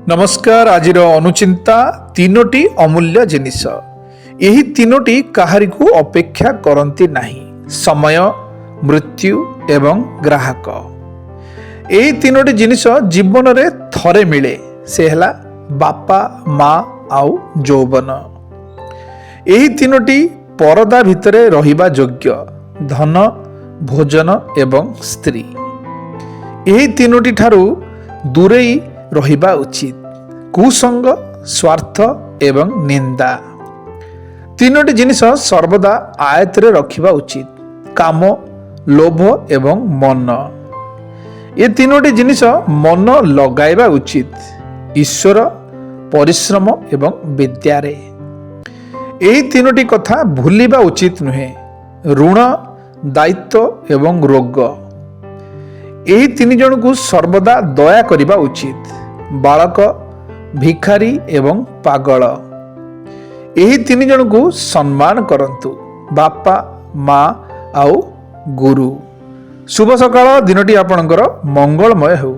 नमस्कार। आज अनुचिंता तीनोटी अमूल्य जिनिस। यही तीनोटी काहारी को अपेक्षा करती नहीं, समय, मृत्यु एवं ग्राहक। यही तीनोटी जिनिस जीवन रे थरे मिले, से हला बापा, माँ आउ जौवन। यही तीनोटी परदा भितरे रहिबा योग्य, धन, भोजन एवं स्त्री। यही तीनोटी ठारू दूरेई रहिबा उचित, कुसंग, स्वार्थ एवं निंदा। तीनोटी जिनिस सर्वदा आयत्रे रखिबा उचित, काम, लोभ एवं मन। ये तीनोटी जिनिस मन लगाइबा उचित, ईश्वर, परिश्रम एवं विद्यारे। यही तीनोटी कथा भूलिबा उचित नुहे, ऋण, दायित्व एवं रोग। यही तीन जन को सर्वदा दया करिबा उचित, बालक, भिखारी एवं पागल। यही तीन जन को सम्मान करंतु, बापा, माँ आउ गुरु। शुभ सकाळ, दिनटी आपणकर मंगलमय हो।